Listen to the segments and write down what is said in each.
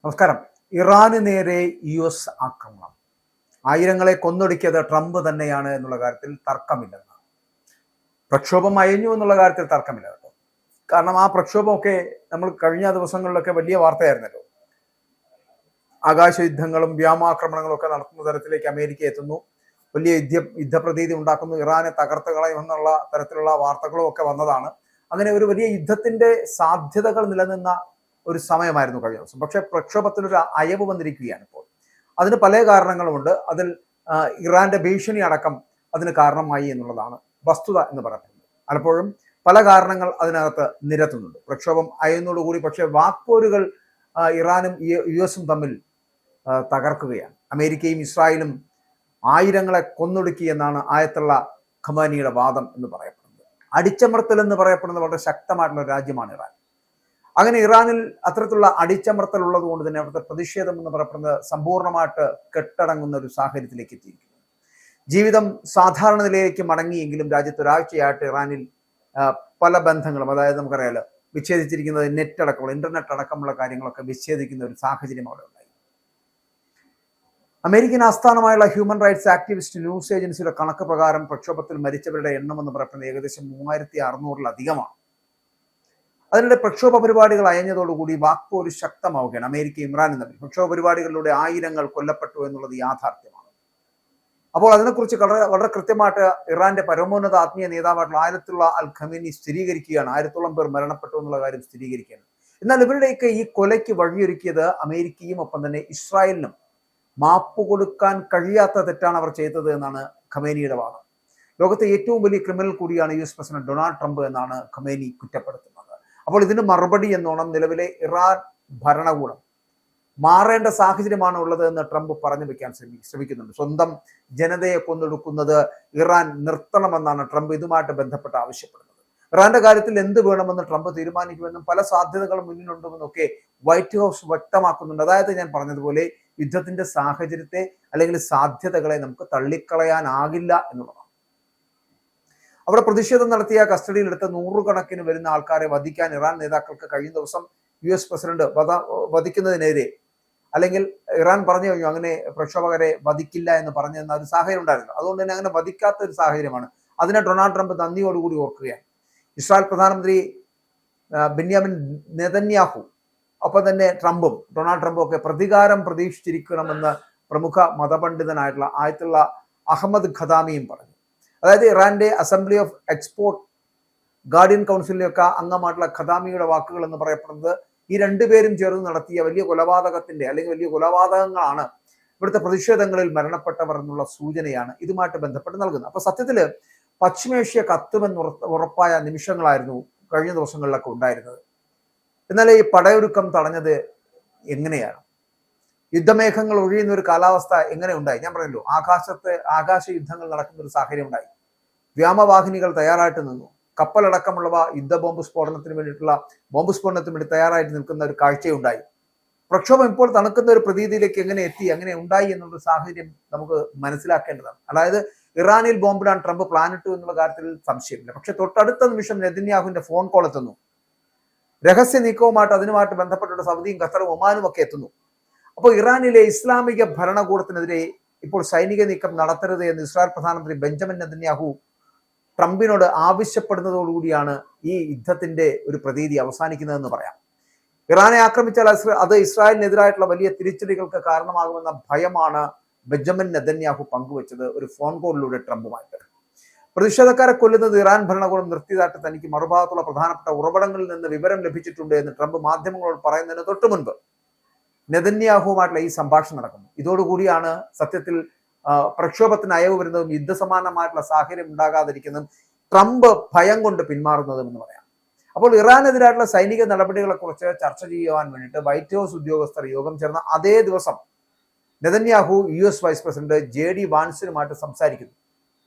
നമസ്കാരം. ഇറാന് നേരെ US ആക്രമണം. ആയിരങ്ങളെ കൊന്നൊടുക്കിയത് ട്രംപ് തന്നെയാണ് എന്നുള്ള കാര്യത്തിൽ തർക്കമില്ലെന്ന്. പ്രക്ഷോഭം അയഞ്ഞു എന്നുള്ള കാര്യത്തിൽ തർക്കമില്ല കേട്ടോ. കാരണം ആ പ്രക്ഷോഭമൊക്കെ നമ്മൾ കഴിഞ്ഞ ദിവസങ്ങളിലൊക്കെ വലിയ വാർത്തയായിരുന്നല്ലോ. ആകാശ യുദ്ധങ്ങളും വ്യോമാക്രമണങ്ങളും ഒക്കെ നടത്തുന്ന തരത്തിലേക്ക് അമേരിക്ക എത്തുന്നു. വലിയ യുദ്ധപ്രതീതി ഉണ്ടാക്കുന്നു. ഇറാനെ തകർത്ത് കളയുമെന്നുള്ള തരത്തിലുള്ള വാർത്തകളും ഒക്കെ വന്നതാണ്. അങ്ങനെ ഒരു വലിയ യുദ്ധത്തിന്റെ സാധ്യതകൾ നിലനിന്ന ഒരു സമയമായിരുന്നു കഴിഞ്ഞ ദിവസം. പക്ഷേ പ്രക്ഷോഭത്തിനൊരു അയവ് വന്നിരിക്കുകയാണ് ഇപ്പോൾ. അതിന് പല കാരണങ്ങളുമുണ്ട്. അതിൽ ഇറാന്റെ ഭീഷണി അടക്കം അതിന് കാരണമായി എന്നുള്ളതാണ് വസ്തുത എന്ന് പറയുന്നത്. പലപ്പോഴും പല കാരണങ്ങൾ അതിനകത്ത് നിരത്തുന്നുണ്ട്. പ്രക്ഷോഭം അയയുന്നതോടുകൂടി പക്ഷേ വാക്പോരുകൾ ഇറാനും US തമ്മിൽ തകർക്കുകയാണ്. അമേരിക്കയും ഇസ്രായേലും ആയിരങ്ങളെ കൊന്നൊടുക്കി എന്നാണ് ആയത്തുള്ള ഖമേനിയുടെ വാദം എന്ന് പറയപ്പെടുന്നത്. അടിച്ചമർത്തൽ എന്ന് പറയപ്പെടുന്നത് വളരെ ശക്തമായിട്ടുള്ള രാജ്യമാണ് ഇറാൻ. അങ്ങനെ ഇറാനിൽ അത്തരത്തിലുള്ള അടിച്ചമർത്തൽ ഉള്ളത് കൊണ്ട് തന്നെ അവിടുത്തെ പ്രതിഷേധം എന്ന് പറയപ്പെടുന്നത് സമ്പൂർണ്ണമായിട്ട് കെട്ടടങ്ങുന്ന ഒരു സാഹചര്യത്തിലേക്ക് എത്തിയിരിക്കുന്നു. ജീവിതം സാധാരണ നിലയിലേക്ക് മടങ്ങിയെങ്കിലും രാജ്യത്ത് ഒരാഴ്ചയായിട്ട് ഇറാനിൽ പല ബന്ധങ്ങളും, അതായത് നമുക്കറിയാലോ, വിച്ഛേദിച്ചിരിക്കുന്നത് നെറ്റ് അടക്കമുള്ള ഇന്റർനെറ്റ് അടക്കമുള്ള കാര്യങ്ങളൊക്കെ വിച്ഛേദിക്കുന്ന ഒരു സാഹചര്യം അവിടെ ഉണ്ടായി. അമേരിക്കൻ ആസ്ഥാനമായുള്ള ഹ്യൂമൻ റൈറ്റ്സ് ആക്ടിവിസ്റ്റ് ന്യൂസ് ഏജൻസിയുടെ കണക്ക് പ്രകാരം പ്രക്ഷോഭത്തിൽ മരിച്ചവരുടെ എണ്ണം എന്ന് പറയുന്നത് ഏകദേശം 3600-ലധികമാണ്. അതിനിടെ പ്രക്ഷോഭ പരിപാടികൾ അയഞ്ഞതോടുകൂടി വാക്പോര് ശക്തമാവുകയാണ് അമേരിക്കയും ഇറാനും തമ്മിൽ. പ്രക്ഷോഭ പരിപാടികളിലൂടെ ആയിരങ്ങൾ കൊല്ലപ്പെട്ടു എന്നുള്ളത് യാഥാർത്ഥ്യമാണ്. അപ്പോൾ അതിനെക്കുറിച്ച് വളരെ കൃത്യമായിട്ട് ഇറാന്റെ പരമോന്നത ആത്മീയ നേതാവായിട്ടുള്ള ആയത്തുള്ള അൽ ഖമേനി സ്ഥിരീകരിക്കുകയാണ്. 1000-ഓളം പേർ മരണപ്പെട്ടു എന്നുള്ള കാര്യം സ്ഥിരീകരിക്കുകയാണ്. എന്നാൽ ഇവരുടെയൊക്കെ ഈ കൊലയ്ക്ക് വഴിയൊരുക്കിയത് അമേരിക്കയും ഒപ്പം തന്നെ ഇസ്രായേലിനും മാപ്പ് കൊടുക്കാൻ കഴിയാത്ത തെറ്റാണ് അവർ ചെയ്തത് എന്നാണ് ഖമേനിയുടെ വാദം. ലോകത്തെ ഏറ്റവും വലിയ ക്രിമിനൽ കൂടിയാണ് US പ്രസിഡന്റ് ഡൊണാൾഡ് ട്രംപ് എന്നാണ് ഖമേനി കുറ്റപ്പെടുത്തുന്നത്. അപ്പോൾ ഇതിന് മറുപടി എന്നോണം നിലവിലെ ഇറാൻ ഭരണകൂടം മാറേണ്ട സാഹചര്യമാണ് ഉള്ളത് എന്ന് ട്രംപ് പറഞ്ഞു വെക്കാൻ ശ്രമിക്കുന്നുണ്ട്. സ്വന്തം ജനതയെ കൊന്നൊടുക്കുന്നത് ഇറാൻ നിർത്തണമെന്നാണ് ട്രംപ് ഇതുമായിട്ട് ബന്ധപ്പെട്ട് ആവശ്യപ്പെടുന്നത്. ഇറാന്റെ കാര്യത്തിൽ എന്ത് വേണമെന്ന് ട്രംപ് തീരുമാനിക്കുമെന്നും പല സാധ്യതകളും മുന്നിലുണ്ടെന്നൊക്കെ വൈറ്റ് ഹൗസ് വ്യക്തമാക്കുന്നുണ്ട്. അതായത് ഞാൻ പറഞ്ഞതുപോലെ യുദ്ധത്തിന്റെ സാഹചര്യത്തെ അല്ലെങ്കിൽ സാധ്യതകളെ നമുക്ക് തള്ളിക്കളയാനാകില്ല എന്നുള്ളതാണ്. അവിടെ പ്രതിഷേധം നടത്തിയ കസ്റ്റഡിയിലെടുത്ത 100 കണക്കിന് വരുന്ന ആൾക്കാരെ വധിക്കാൻ ഇറാൻ നേതാക്കൾക്ക് കഴിഞ്ഞ ദിവസം US പ്രസിഡന്റ് വധിക്കുന്നതിനെതിരെ, അല്ലെങ്കിൽ ഇറാൻ പറഞ്ഞു കഴിഞ്ഞു അങ്ങനെ പ്രക്ഷോഭകരെ വധിക്കില്ല എന്ന് പറഞ്ഞെന്ന ഒരു സാഹചര്യം ഉണ്ടായിരുന്നു. അതുകൊണ്ട് തന്നെ അങ്ങനെ വധിക്കാത്ത ഒരു സാഹചര്യമാണ്. അതിനെ ഡൊണാൾഡ് ട്രംപ് നന്ദിയോടുകൂടി ഓർക്കുകയാണ്. ഇസ്രായേൽ പ്രധാനമന്ത്രി ബെന്യാമിൻ നെതന്യാഹു ഒപ്പം തന്നെ ഡൊണാൾഡ് ട്രംപും ഒക്കെ പ്രതികാരം പ്രതീക്ഷിച്ചിരിക്കണമെന്ന് പ്രമുഖ മതപണ്ഡിതനായിട്ടുള്ള ആയത്തുള്ള അഹമ്മദ് ഖദാമിയും പറഞ്ഞു. അതായത് ഇറാന്റെ അസംബ്ലി ഓഫ് എക്സ്പോർട്ട് ഗാർഡിയൻ കൗൺസിലിലൊക്കെ അംഗമായിട്ടുള്ള ഖദാമിയുടെ വാക്കുകൾ എന്ന് പറയപ്പെടുന്നത് ഈ രണ്ടുപേരും ചേർന്ന് നടത്തിയ വലിയ കൊലപാതകത്തിന്റെ അല്ലെങ്കിൽ വലിയ കൊലപാതകങ്ങളാണ് ഇവിടുത്തെ പ്രതിഷേധങ്ങളിൽ മരണപ്പെട്ടവർ എന്നുള്ള സൂചനയാണ് ഇതുമായിട്ട് ബന്ധപ്പെട്ട് നൽകുന്നത്. അപ്പൊ സത്യത്തില് പശ്ചിമേഷ്യ കത്തുമെന്ന് ഉറപ്പായ നിമിഷങ്ങളായിരുന്നു കഴിഞ്ഞ ദിവസങ്ങളിലൊക്കെ ഉണ്ടായിരുന്നത്. എന്നാൽ ഈ പടയൊരുക്കം തടഞ്ഞത് എങ്ങനെയാണ്? യുദ്ധമേഘങ്ങൾ ഒഴിയുന്ന ഒരു കാലാവസ്ഥ എങ്ങനെ ഉണ്ടായി? ഞാൻ പറഞ്ഞല്ലോ, ആകാശ യുദ്ധങ്ങൾ നടക്കുന്ന ഒരു സാഹചര്യം ഉണ്ടായി. വ്യോമവാഹിനികൾ തയ്യാറായിട്ട് നിന്നു. കപ്പലടക്കമുള്ളവ ബോംബ് സ്ഫോടനത്തിന് വേണ്ടി തയ്യാറായിട്ട് നിൽക്കുന്ന ഒരു കാഴ്ചയുണ്ടായി. പ്രക്ഷോഭം ഇപ്പോൾ തണുക്കുന്ന ഒരു പ്രതീതിയിലേക്ക് എങ്ങനെ എത്തി, എങ്ങനെ ഉണ്ടായി എന്നുള്ള സാഹചര്യം നമുക്ക് മനസ്സിലാക്കേണ്ടതാണ്. അതായത് ഇറാനിൽ ബോംബിടാൻ ട്രംപ് പ്ലാനിട്ടു എന്നുള്ള കാര്യത്തിൽ സംശയമില്ല. പക്ഷെ തൊട്ടടുത്ത നിമിഷം നെതന്യാഹുവിന്റെ ഫോൺ കോൾ എത്തുന്നു. രഹസ്യ നീക്കവുമായിട്ട് അതിനുമായിട്ട് ബന്ധപ്പെട്ടിട്ട് സൗദിയും ഖത്തറും ഒമാനും ഒക്കെ എത്തുന്നു. അപ്പോൾ ഇറാനിലെ ഇസ്ലാമിക ഭരണകൂടത്തിനെതിരെ ഇപ്പോൾ സൈനിക നീക്കം നടത്തരുത് എന്ന് ഇസ്രായേൽ പ്രധാനമന്ത്രി ബെഞ്ചമിൻ നെതന്യാഹു ട്രംപിനോട് ആവശ്യപ്പെടുന്നതോടുകൂടിയാണ് ഈ യുദ്ധത്തിന്റെ ഒരു പ്രതീതി അവസാനിക്കുന്നതെന്ന് പറയാം. ഇറാനെ ആക്രമിച്ചാൽ അത് ഇസ്രായേലിനെതിരായിട്ടുള്ള വലിയ തിരിച്ചടികൾക്ക് കാരണമാകുമെന്ന ഭയമാണ് ബെഞ്ചമിൻ നെതന്യാഹു പങ്കുവച്ചത് ഒരു ഫോൺ കോളിലൂടെ ട്രംപുമായിട്ട്. പ്രതിഷേധക്കാരെ കൊല്ലുന്നത് ഇറാൻ ഭരണകൂടം നിർത്തിയതായിട്ട് തനിക്ക് മറുഭാഗത്തുള്ള പ്രധാനപ്പെട്ട ഉറവിടങ്ങളിൽ നിന്ന് വിവരം ലഭിച്ചിട്ടുണ്ട് എന്ന് ട്രംപ് മാധ്യമങ്ങളോട് പറയുന്നതിന് തൊട്ടു മുൻപ് നെതന്യാഹുവുമായിട്ടുള്ള ഈ സംഭാഷണം നടക്കുന്നു. ഇതോടുകൂടിയാണ് സത്യത്തിൽ പ്രക്ഷോഭത്തിന് അയവ് വരുന്നതും യുദ്ധസമാനമായിട്ടുള്ള സാഹചര്യം ഉണ്ടാകാതിരിക്കുന്നതും ട്രംപ് ഭയം കൊണ്ട് പിന്മാറുന്നതും എന്ന് പറയാം. അപ്പോൾ ഇറാനെതിരായിട്ടുള്ള സൈനിക നടപടികളെ കുറിച്ച് ചർച്ച ചെയ്യുവാൻ വേണ്ടിയിട്ട് വൈറ്റ് ഹൗസ് ഉദ്യോഗസ്ഥർ യോഗം ചേർന്ന അതേ ദിവസം Netanyahu US vice president JD വാൻസിനുമായിട്ട് സംസാരിക്കുന്നു.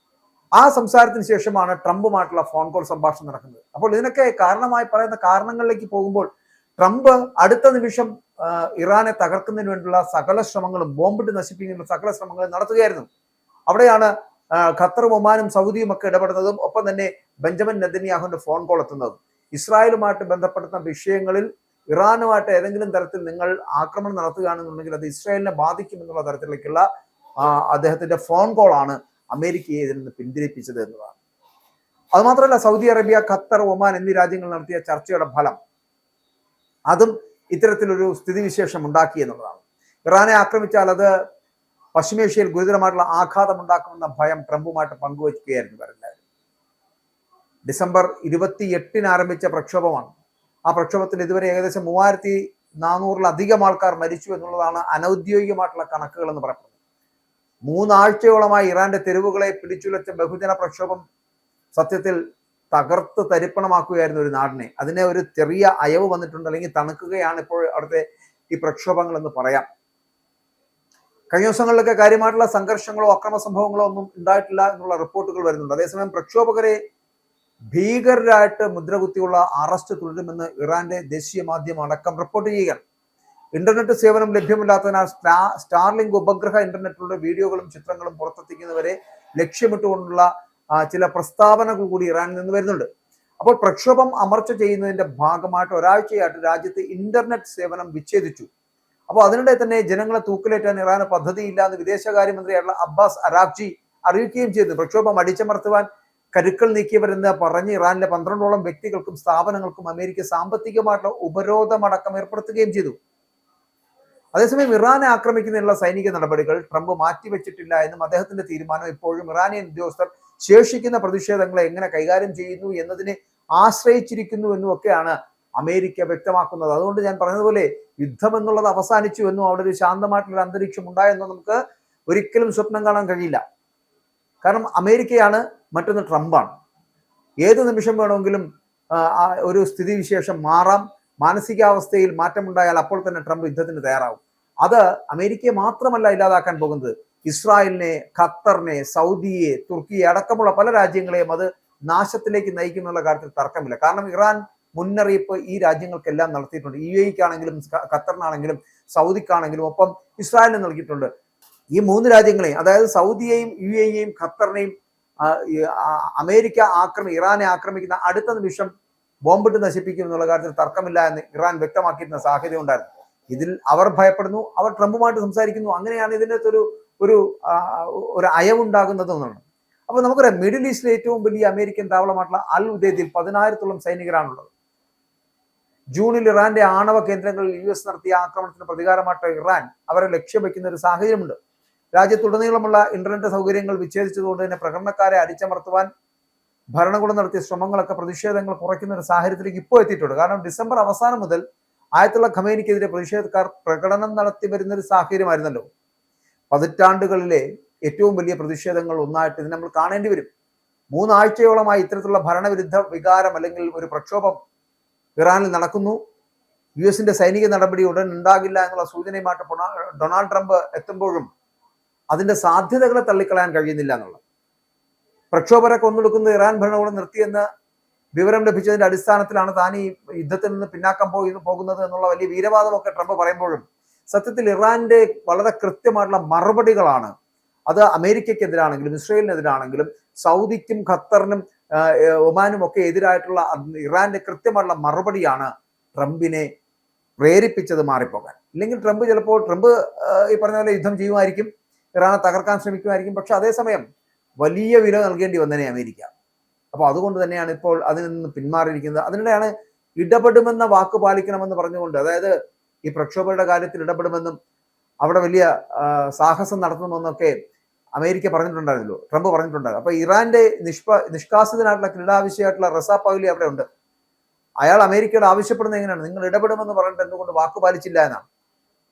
ആ സംസാരത്തിന് ശേഷമാണ് ട്രംപുമായിട്ടുള്ള ഫോൺ കോൾ സംഭാഷണം നടക്കുന്നത്. അപ്പോൾ ഇതിനൊക്കെ കാരണമായി പറയുന്ന കാരണങ്ങളിലേക്ക് പോകുമ്പോൾ ട്രംപ് അടുത്ത നിമിഷം ഇറാനെ തകർക്കുന്നതിന് വേണ്ടിയുള്ള സകല ശ്രമങ്ങളും, ബോംബിട്ട് നശിപ്പിക്കുന്ന സകല ശ്രമങ്ങളും നടത്തുകയായിരുന്നു. അവിടെയാണ് ഖത്തറും ഒമാനും സൗദിയും ഒക്കെ ഇടപെടുന്നതും ഒപ്പം തന്നെ ബെഞ്ചമിൻ നെതന്യാഹുവിന്റെ ഫോൺ കോൾ എത്തുന്നതും. ഇസ്രായേലുമായിട്ട് ബന്ധപ്പെടുന്ന വിഷയങ്ങളിൽ ഇറാനുമായിട്ട് ഏതെങ്കിലും തരത്തിൽ നിങ്ങൾ ആക്രമണം നടത്തുകയാണെന്നുണ്ടെങ്കിൽ അത് ഇസ്രായേലിനെ ബാധിക്കുമെന്നുള്ള തരത്തിലേക്കുള്ള അദ്ദേഹത്തിന്റെ ഫോൺ കോളാണ് അമേരിക്കയെ ഇതിൽ നിന്ന് പിന്തിരിപ്പിച്ചത് എന്നതാണ്. അതുമാത്രമല്ല, സൗദി അറേബ്യ, ഖത്തർ, ഒമാൻ എന്നീ രാജ്യങ്ങൾ നടത്തിയ ചർച്ചയുടെ ഫലം അതും ഇത്തരത്തിലൊരു സ്ഥിതിവിശേഷം ഉണ്ടാക്കി എന്നുള്ളതാണ്. ഇറാനെ ആക്രമിച്ചാൽ അത് പശ്ചിമേഷ്യയിൽ ഗുരുതരമായിട്ടുള്ള ആഘാതം ഉണ്ടാക്കുമെന്ന ഭയം ട്രംപുമായിട്ട് പങ്കുവയ്ക്കുകയായിരുന്നു ഇവരെല്ലാവരും. ഡിസംബർ 28 ആരംഭിച്ച പ്രക്ഷോഭമാണ്. ആ പ്രക്ഷോഭത്തിൽ ഇതുവരെ ഏകദേശം 3400-ലധികം ആൾക്കാർ മരിച്ചു എന്നുള്ളതാണ് അനൗദ്യോഗികമായിട്ടുള്ള കണക്കുകൾ എന്ന് പറയുന്നത്. 3 ആഴ്ചയോളമായി ഇറാന്റെ തെരുവുകളെ പിടിച്ചുലച്ച ബഹുജന പ്രക്ഷോഭം സത്യത്തിൽ തകർത്ത് തരിപ്പണമാക്കുകയായിരുന്നു ഒരു നാടിനെ. അതിനെ ഒരു ചെറിയ അയവ് വന്നിട്ടുണ്ട്, അല്ലെങ്കിൽ തണുക്കുകയാണ് ഇപ്പോൾ അവിടുത്തെ ഈ പ്രക്ഷോഭങ്ങൾ എന്ന് പറയാം. കഴിഞ്ഞ ദിവസങ്ങളിലൊക്കെ കാര്യമായിട്ടുള്ള സംഘർഷങ്ങളോ അക്രമ സംഭവങ്ങളോ ഒന്നും ഉണ്ടായിട്ടില്ല എന്നുള്ള റിപ്പോർട്ടുകൾ വരുന്നുണ്ട്. അതേസമയം പ്രക്ഷോഭകരെ ഭീകരരായിട്ട് മുദ്രകുത്തിയുള്ള അറസ്റ്റ് തുടരുമെന്ന് ഇറാന്റെ ദേശീയ മാധ്യമം അടക്കം റിപ്പോർട്ട് ചെയ്യുകയാണ്. ഇന്റർനെറ്റ് സേവനം ലഭ്യമല്ലാത്തതിനാൽ സ്റ്റാർലിങ്ക് ഉപഗ്രഹ ഇന്റർനെറ്റിലൂടെ വീഡിയോകളും ചിത്രങ്ങളും പുറത്തെത്തിക്കുന്നവരെ ലക്ഷ്യമിട്ടുകൊണ്ടുള്ള ചില പ്രസ്താവനകൾ കൂടി ഇറാനിൽ നിന്ന് വരുന്നുണ്ട്. അപ്പോൾ പ്രക്ഷോഭം അമർച്ച ചെയ്യുന്നതിന്റെ ഭാഗമായിട്ട് ഒരാഴ്ചയായിട്ട് രാജ്യത്ത് ഇന്റർനെറ്റ് സേവനം വിച്ഛേദിച്ചു. അപ്പോൾ അതിനിടെ തന്നെ ജനങ്ങളെ തൂക്കിലേറ്റാൻ ഇറാന് പദ്ധതിയില്ല എന്ന് വിദേശകാര്യമന്ത്രിയായിട്ടുള്ള അബ്ബാസ് അരാഗ്ചി അറിയിക്കുകയും ചെയ്തു. പ്രക്ഷോഭം അടിച്ചമർത്തുവാൻ കരുക്കൾ നീക്കിയവരെന്ന് പറഞ്ഞ് ഇറാനിലെ 12ഓളം വ്യക്തികൾക്കും സ്ഥാപനങ്ങൾക്കും അമേരിക്ക സാമ്പത്തികമായിട്ടുള്ള ഉപരോധമടക്കം ഏർപ്പെടുത്തുകയും ചെയ്തു. അതേസമയം ഇറാനെ ആക്രമിക്കുന്നതിനുള്ള സൈനിക നടപടികൾ ട്രംപ് മാറ്റിവെച്ചിട്ടില്ല എന്നും അദ്ദേഹത്തിന്റെ തീരുമാനം ഇപ്പോഴും ഇറാനിയൻ ഉദ്യോഗസ്ഥർ ശേഷിക്കുന്ന പ്രതിഷേധങ്ങളെ എങ്ങനെ കൈകാര്യം ചെയ്യുന്നു എന്നതിനെ ആശ്രയിച്ചിരിക്കുന്നു എന്നുമൊക്കെയാണ് അമേരിക്ക വ്യക്തമാക്കുന്നത്. അതുകൊണ്ട് ഞാൻ പറഞ്ഞതുപോലെ യുദ്ധം എന്നുള്ളത് അവസാനിച്ചു എന്നും അവിടെ ഒരു ശാന്തമായിട്ടുള്ള അന്തരീക്ഷം ഉണ്ടായെന്നും നമുക്ക് ഒരിക്കലും സ്വപ്നം കാണാൻ കഴിയില്ല. കാരണം അമേരിക്കയാണ്, മറ്റൊന്ന് ട്രംപാണ്. ഏത് നിമിഷം വേണമെങ്കിലും ഒരു സ്ഥിതിവിശേഷം മാറാം. മാനസികാവസ്ഥയിൽ മാറ്റമുണ്ടായാൽ അപ്പോൾ തന്നെ ട്രംപ് യുദ്ധത്തിന് തയ്യാറാവും. അത് അമേരിക്കയെ മാത്രമല്ല ഇല്ലാതാക്കാൻ പോകുന്നത്, ഇസ്രായേലിനെ, ഖത്തറിനെ, സൗദിയെ, തുർക്കിയെ അടക്കമുള്ള പല രാജ്യങ്ങളെയും അത് നാശത്തിലേക്ക് നയിക്കുന്നുള്ള കാര്യത്തിൽ തർക്കമില്ല. കാരണം ഇറാൻ മുന്നറിയിപ്പ് ഈ രാജ്യങ്ങൾക്കെല്ലാം നടത്തിയിട്ടുണ്ട്. UAE-ക്കാണെങ്കിലും ഖത്തറിനാണെങ്കിലും സൗദിക്കാണെങ്കിലും ഒപ്പം ഇസ്രായേലിന് നൽകിയിട്ടുണ്ട്. ഈ 3 രാജ്യങ്ങളെയും, അതായത് സൗദിയെയും UAE-യെയും ഖത്തറിനെയും അമേരിക്ക ഇറാനെ ആക്രമിക്കുന്ന അടുത്ത നിമിഷം ബോംബിട്ട് നശിപ്പിക്കും എന്നുള്ള കാര്യത്തിൽ തർക്കമില്ല എന്ന് ഇറാൻ വ്യക്തമാക്കിയിരുന്ന സാഹചര്യം ഉണ്ടായിരുന്നു. ഇതിൽ അവർ ഭയപ്പെടുന്നു, അവർ ട്രംപുമായിട്ട് സംസാരിക്കുന്നു. അങ്ങനെയാണ് ഇതിൻ്റെ ഒരു അയവുണ്ടാകുന്നത് എന്നാണ്. അപ്പൊ നമുക്കറിയാം, മിഡിൽ ഈസ്റ്റിലെ ഏറ്റവും വലിയ അമേരിക്കൻ താവളമായിട്ടുള്ള അൽ ഉദൈദിൽ 10,000-ഓളം സൈനികരാണുള്ളത്. ജൂണിൽ ഇറാന്റെ ആണവ കേന്ദ്രങ്ങളിൽ US നടത്തിയ ആക്രമണത്തിന് പ്രതികാരമായിട്ട് ഇറാൻ അവരെ ലക്ഷ്യം വെക്കുന്ന ഒരു സാഹചര്യമുണ്ട്. രാജ്യത്തുടനീളമുള്ള ഇന്റർനെറ്റ് സൗകര്യങ്ങൾ വിച്ഛേദിച്ചതുകൊണ്ട് തന്നെ പ്രകടനക്കാരെ അടിച്ചമർത്തുവാൻ ഭരണകൂടം നടത്തിയ ശ്രമങ്ങളൊക്കെ പ്രതിഷേധങ്ങൾ കുറയ്ക്കുന്ന ഒരു സാഹചര്യത്തിലേക്ക് ഇപ്പോൾ എത്തിയിട്ടുണ്ട്. കാരണം ഡിസംബർ അവസാനം മുതൽ ആയത്തുള്ള ഖമേനിക്കെതിരെ പ്രതിഷേധക്കാർ പ്രകടനം നടത്തി വരുന്നൊരു സാഹചര്യമായിരുന്നല്ലോ. പതിറ്റാണ്ടുകളിലെ ഏറ്റവും വലിയ പ്രതിഷേധങ്ങൾ ഒന്നായിട്ട് ഇത് നമ്മൾ കാണേണ്ടി വരും. 3 ആഴ്ചയോളമായി ഇത്തരത്തിലുള്ള ഭരണവിരുദ്ധ വികാരം അല്ലെങ്കിൽ ഒരു പ്രക്ഷോഭം ഇറാനിൽ നടക്കുന്നു. US-ന്റെ സൈനിക നടപടി ഉടൻ ഉണ്ടാകില്ല എന്നുള്ള സൂചനയുമായിട്ട് ഡൊണാൾഡ് ട്രംപ് എത്തുമ്പോഴും അതിന്റെ സാധ്യതകളെ തള്ളിക്കളയാൻ കഴിയുന്നില്ല എന്നുള്ളത്. പ്രക്ഷോഭരെ കൊന്നൊടുക്കുന്നത് ഇറാൻ ഭരണകൂടം നിർത്തിയെന്ന് വിവരം ലഭിച്ചതിന്റെ അടിസ്ഥാനത്തിലാണ് താൻ ഈ യുദ്ധത്തിൽ നിന്ന് പിന്നാക്കം പോകുന്നത് എന്നുള്ള വലിയ വീരവാദമൊക്കെ ട്രംപ് പറയുമ്പോഴും സത്യത്തിൽ ഇറാന്റെ വളരെ കൃത്യമായിട്ടുള്ള മറുപടികളാണ്. അത് അമേരിക്കക്കെതിരാണെങ്കിലും ഇസ്രയേലിനെതിരാണെങ്കിലും സൗദിക്കും ഖത്തറിനും ഒമാനും ഒക്കെ എതിരായിട്ടുള്ള ഇറാന്റെ കൃത്യമായിട്ടുള്ള മറുപടിയാണ് ട്രംപിനെ പ്രേരിപ്പിച്ചത് മാറിപ്പോകാൻ. ഇല്ലെങ്കിൽ ട്രംപ് ഈ പറഞ്ഞ പോലെ യുദ്ധം ചെയ്യുമായിരിക്കും, ഇറാനെ തകർക്കാൻ ശ്രമിക്കുമായിരിക്കും. പക്ഷെ അതേസമയം വലിയ വില നൽകേണ്ടി വന്നേനെ അമേരിക്ക. അപ്പൊ അതുകൊണ്ട് തന്നെയാണ് ഇപ്പോൾ അതിൽ നിന്ന് പിന്മാറിയിരിക്കുന്നത്. അതിനിടെയാണ് ഇടപെടുമെന്ന വാക്ക് പാലിക്കണമെന്ന് പറഞ്ഞുകൊണ്ട്, അതായത് ഈ പ്രക്ഷോഭയുടെ കാര്യത്തിൽ ഇടപെടുമെന്നും അവിടെ വലിയ സാഹസം നടത്തുമെന്നൊക്കെ അമേരിക്ക പറഞ്ഞിട്ടുണ്ടായിരുന്നല്ലോ, ട്രംപ് പറഞ്ഞിട്ടുണ്ടായിരുന്നു. അപ്പൊ ഇറാന്റെ നിഷ്കാസിതനായിട്ടുള്ള ക്രീഡാവിഷയമായിട്ടുള്ള റസാ പൗലി അവിടെ ഉണ്ട്. അയാൾ അമേരിക്കയോട് ആവശ്യപ്പെടുന്നത് എങ്ങനെയാണ്, നിങ്ങൾ ഇടപെടുമെന്ന് പറഞ്ഞിട്ട് എന്തുകൊണ്ട് വാക്ക് പാലിച്ചില്ല എന്നാണ്.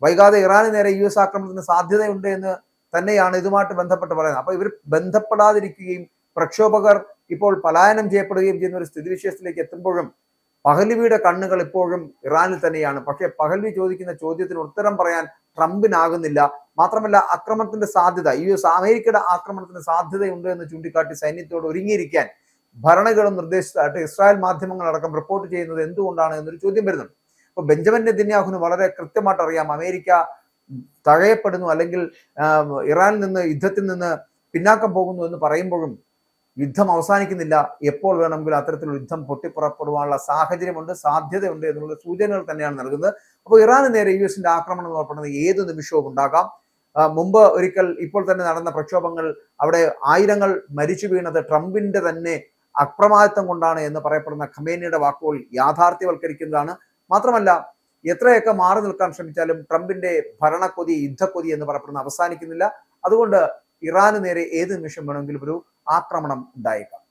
വൈകാതെ ഇറാന് നേരെ US ആക്രമണത്തിന് സാധ്യതയുണ്ട് എന്ന് തന്നെയാണ് ഇതുമായിട്ട് ബന്ധപ്പെട്ട് പറയുന്നത്. അപ്പൊ ഇവർ ബന്ധപ്പെടാതിരിക്കുകയും പ്രക്ഷോഭകർ ഇപ്പോൾ പലായനം ചെയ്യപ്പെടുകയും ചെയ്യുന്ന ഒരു സ്ഥിതിവിശേഷത്തിലേക്ക് എത്തുമ്പോഴും പഹ്ലവിയുടെ കണ്ണുകൾ ഇപ്പോഴും ഇറാനിൽ തന്നെയാണ്. പക്ഷേ പഹ്ലവി ചോദിക്കുന്ന ചോദ്യത്തിന് ഉത്തരം പറയാൻ ട്രംപിനാകുന്നില്ല. മാത്രമല്ല, ആക്രമണത്തിന്റെ സാധ്യത, അമേരിക്കയുടെ ആക്രമണത്തിന് സാധ്യതയുണ്ട് എന്ന് ചൂണ്ടിക്കാട്ടി സൈന്യത്തോട് ഒരുങ്ങിയിരിക്കാൻ ഭരണകൂടം നിർദ്ദേശിച്ചതായിട്ട് ഇസ്രായേൽ മാധ്യമങ്ങളടക്കം റിപ്പോർട്ട് ചെയ്യുന്നത് എന്തുകൊണ്ടാണ് എന്നൊരു ചോദ്യം വരുന്നുണ്ട്. അപ്പൊ ബെഞ്ചമിൻ നെതന്യാഹുവിന് വളരെ കൃത്യമായിട്ട് അറിയാം, അമേരിക്ക തഴയപ്പെടുന്നു അല്ലെങ്കിൽ ഇറാനിൽ നിന്ന് യുദ്ധത്തിൽ നിന്ന് പിന്നാക്കം പോകുന്നു എന്ന് പറയുമ്പോഴും യുദ്ധം അവസാനിക്കുന്നില്ല, എപ്പോൾ വേണമെങ്കിലും അത്തരത്തിലുള്ള യുദ്ധം പൊട്ടിപ്പുറപ്പെടുവാനുള്ള സാഹചര്യമുണ്ട്, സാധ്യതയുണ്ട് എന്നുള്ള സൂചനകൾ തന്നെയാണ് നൽകുന്നത്. അപ്പോൾ ഇറാന് നേരെ US-ന്റെ ആക്രമണം എന്ന് പറയപ്പെടുന്നത് ഏത് നിമിഷവും ഉണ്ടാകാം. മുമ്പ് ഒരിക്കൽ ഇപ്പോൾ തന്നെ നടന്ന പ്രക്ഷോഭങ്ങൾ, അവിടെ ആയിരങ്ങൾ മരിച്ചു വീണത് ട്രംപിന്റെ തന്നെ അപ്രമാദിത്വം കൊണ്ടാണ് എന്ന് പറയപ്പെടുന്ന ഖമേനിയുടെ വാക്കുകൾ യാഥാർത്ഥ്യവൽക്കരിക്കുന്നതാണ്. മാത്രമല്ല, എത്രയൊക്കെ മാറി നിൽക്കാൻ ശ്രമിച്ചാലും ട്രംപിന്റെ ഭരണക്കൊതി, യുദ്ധക്കൊതി എന്ന് പറയപ്പെടുന്ന അവസാനിക്കുന്നില്ല. അതുകൊണ്ട് ഇറാന് നേരെ ഏത് നിമിഷം വേണമെങ്കിലും ഒരു ആക്രമണം ഉണ്ടായേക്കാം.